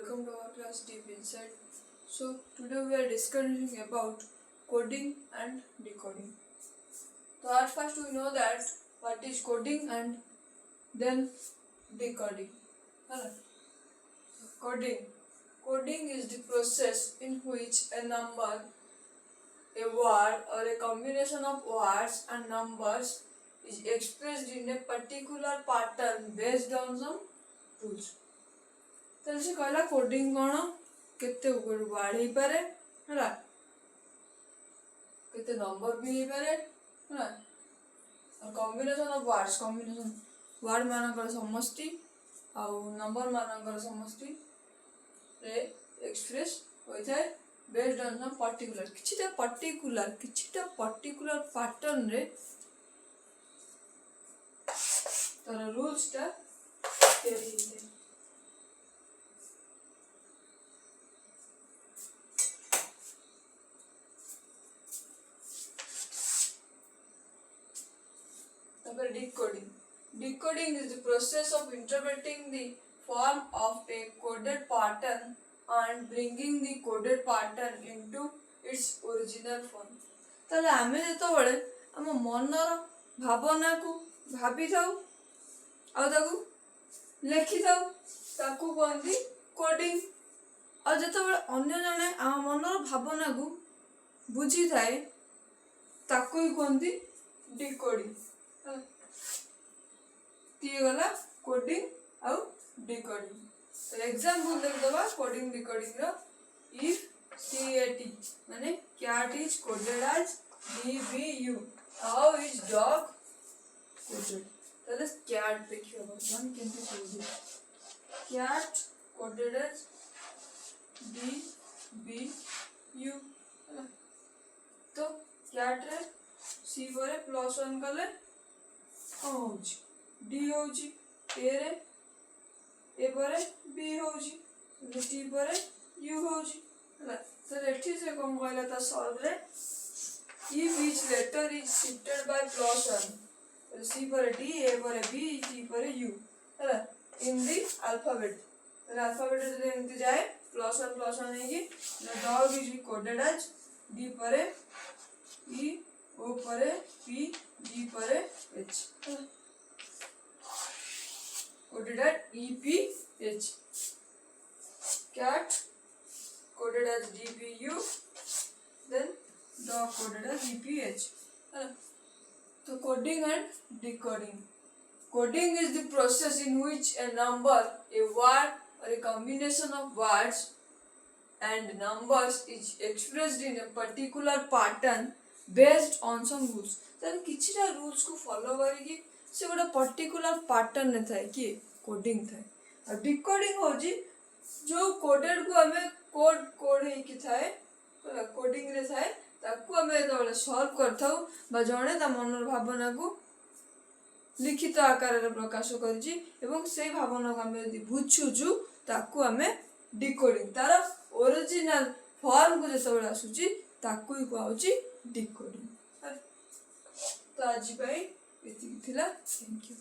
welcome to our class Deep Insight. So today we are discussing about coding and decoding. So at first we know that what is coding and then decoding. Hello. Coding is the process in which a number, a word or a combination of words and numbers is expressed in a particular pattern based on some rules. तो से कहला coding कौन केते word हो पारे हला केते number भी हो पारे हला और combination of words combination word मानकर समष्टि आ नंबर मानकर समष्टि रे एक्सप्रेस होय थाए based on some particular pattern रे तर रूल्स टा तेरी है Decoding is the process of interpreting the form of a coded pattern and bringing the coded pattern into its original form. ताले आमे जेतबेले हम मनर भावना को भाबी थाउ आ ताकू लेखि थाउ ताकू कहंदी कोडिंग आ जेतबेले अन्य जने आ मनर भावना को बुझी थाए ताकू ही कहंदी डिकोडिंग. ये गला कोडिंग और डिकोडिंग. तो एग्जांपल देख दबा कोडिंग डिकोडिंग रो इफ CAT माने cat is coded as DBU, how is dog coded. तो this cat देखियो वन केंते code cat coded as DBU. तो cat रे C पर +1 कले होउची D होउची A रे A पर B होउची T पर U होउची हला तो एठी से कोन कहला त सॉल्व रे if each letter is shifted by +1 C पर D A पर B T पर U हला in the alphabet तो alphabet रे एंती जाए +1 है कि dog is coded as D पर E O पर P G पर H coded as EPH. Cat coded as DBU, then dog coded as EPH. So coding and decoding. Coding is the process in which a number, a word or a combination of words and numbers is expressed in a particular pattern based on some rules. then किछिटा rules को follow करेगी से गोटे particular pattern ने थाए कि coding थाए और decoding होजी जो कोडेड को हमें कोड हे कि थाए कोडिंग रे थाए ताकू हमें तो सॉल्व करथाउ बा जणे ता मनर भावना को लिखित आकार रे प्रकाश करजी एवं से भावना को हमें यदि बुझुजु ताकू हमें डिकोडिंग तार ओरिजिनल फॉर्म को जेतबेले आसुची ताकू ही कहउची डिकोडिंग. तो आज भाई थैंक यू.